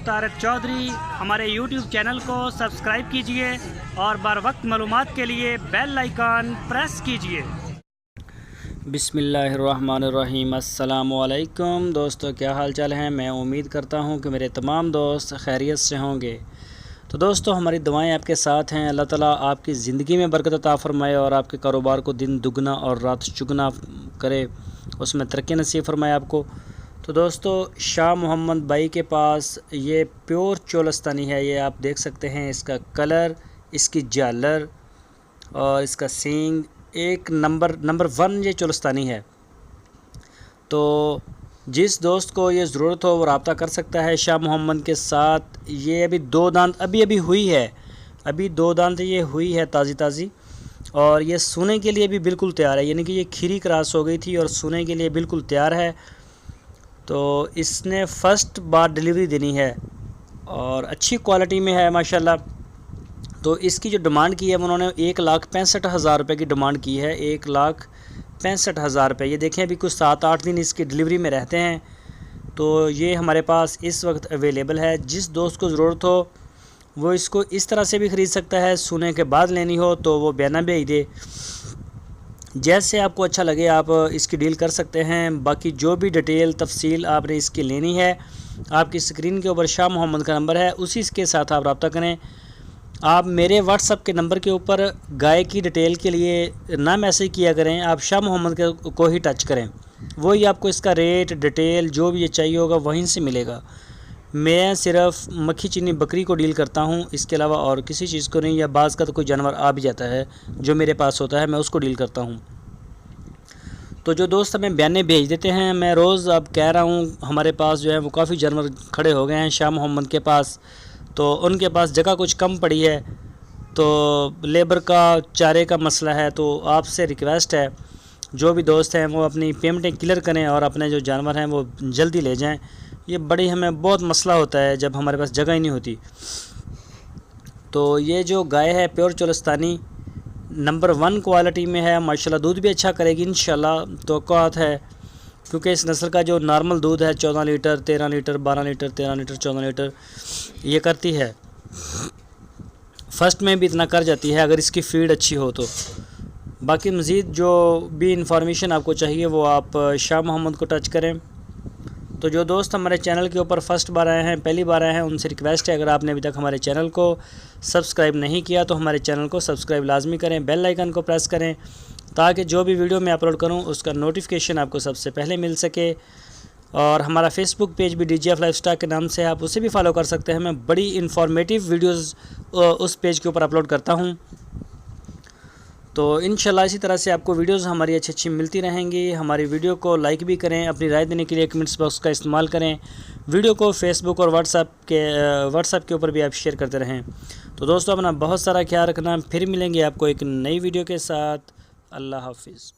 तारिक चौधरी। हमारे YouTube channel को subscribe कीजिए और बर वक्त मालूमात के लिए बेल आइकन प्रेस कीजिए। बिस्मिल्लाहिर्रहमानिर्रहीम। अस्सलामुअलैकुम दोस्तों, क्या हाल चाल हैं। मैं उम्मीद करता हूं कि मेरे तमाम दोस्त खैरियत से होंगे। तो दोस्तों, हमारी दुआएं आपके साथ हैं। अल्लाह ताला आपकी ज़िंदगी में बरकत अता फ़रमाए और आपके कारोबार को दिन दुगना और रात चुगना करे, उसमें तरक्की नसीब फरमाए आपको। तो दोस्तों, शाह मोहम्मद भाई के पास ये प्योर चोलस्तानी है। ये आप देख सकते हैं, इसका कलर, इसकी झालर और इसका सींग एक नंबर 1 ये चोलस्तानी है। तो जिस दोस्त को ये ज़रूरत हो वो रब्ता कर सकता है शाह मोहम्मद के साथ। ये अभी 2 दांत अभी हुई है, अभी 2 दांत ये हुई है ताज़ी और ये सूने के लिए भी बिल्कुल तैयार है। यानी कि ये खीरी क्रॉस हो गई थी और सूने के लिए बिल्कुल तैयार है। तो इसने फ़र्स्ट बार डिलीवरी देनी है और अच्छी क्वालिटी में है माशाल्लाह। तो इसकी जो डिमांड की है उन्होंने 1,65,000 रुपये की डिमांड की है। 1,65,000 रुपये। ये देखें, अभी कुछ 7-8 दिन इसकी डिलीवरी में रहते हैं। तो ये हमारे पास इस वक्त अवेलेबल है। जिस दोस्त को ज़रूरत हो वो इसको इस तरह से भी ख़रीद सकता है। सुने के बाद लेनी हो तो वो बयाना भेज दे, जैसे आपको अच्छा लगे आप इसकी डील कर सकते हैं। बाकी जो भी डिटेल तफसील आपने इसकी लेनी है, आपकी स्क्रीन के ऊपर शाह मोहम्मद का नंबर है, उसी के साथ आप रब्ता करें। आप मेरे व्हाट्सअप के नंबर के ऊपर गाय की डिटेल के लिए ना मैसेज किया करें, आप शाह मोहम्मद को ही टच करें। वही आपको इसका रेट डिटेल जो भी ये चाहिए होगा वहीं से मिलेगा। मैं सिर्फ मक्खी चीनी बकरी को डील करता हूँ, इसके अलावा और किसी चीज़ को नहीं। या बाज़ का तो कोई जानवर आ भी जाता है जो मेरे पास होता है, मैं उसको डील करता हूँ। तो जो दोस्त हमें बयाने भेज देते हैं, मैं रोज़ अब कह रहा हूँ, हमारे पास जो है वो काफ़ी जानवर खड़े हो गए हैं शाह मोहम्मद के पास। तो उनके पास जगह कुछ कम पड़ी है, तो लेबर का चारे का मसला है। तो आपसे रिक्वेस्ट है, जो भी दोस्त हैं वो अपनी पेमेंटें क्लियर करें और अपने जो जानवर हैं वो जल्दी ले जाएं। ये बड़ी हमें बहुत मसला होता है जब हमारे पास जगह ही नहीं होती। तो ये जो गाय है प्योर चोलस्तानी नंबर 1 क्वालिटी में है माशाल्लाह। दूध भी अच्छा करेगी इंशाल्लाह, तवक्कुआत है। क्योंकि इस नस्ल का जो नॉर्मल दूध है 14 litre, 13 litre, 12 litre, 13 litre, 14 litre ये करती है। फर्स्ट में भी इतना कर जाती है अगर इसकी फीड अच्छी हो तो। बाकी मज़ीद जो भी इंफॉर्मेशन आपको चाहिए वो आप शाह मोहम्मद को टच करें। तो जो दोस्त हमारे चैनल के ऊपर फर्स्ट बार आए हैं, पहली बार आए हैं, उनसे रिक्वेस्ट है, अगर आपने अभी तक हमारे चैनल को सब्सक्राइब नहीं किया तो हमारे चैनल को सब्सक्राइब लाजमी करें, बेल आइकन को प्रेस करें ताकि जो भी वीडियो मैं अपलोड करूं उसका नोटिफिकेशन आपको सबसे पहले मिल सके। और हमारा फेसबुक पेज भी DGF लाइफस्टाइल के नाम से है, आप उसे भी फॉलो कर सकते हैं। मैं बड़ी इन्फॉर्मेटिव वीडियोस उस पेज के ऊपर अपलोड करता हूं। तो इंशाल्लाह इसी तरह से आपको वीडियोस हमारी अच्छी मिलती रहेंगी। हमारी वीडियो को लाइक भी करें, अपनी राय देने के लिए कमेंट्स बॉक्स का इस्तेमाल करें। वीडियो को फेसबुक और व्हाट्सएप के ऊपर भी आप शेयर करते रहें। तो दोस्तों, अपना बहुत सारा ख्याल रखना। फिर मिलेंगे आपको एक नई वीडियो के साथ। अल्लाह हाफिज़।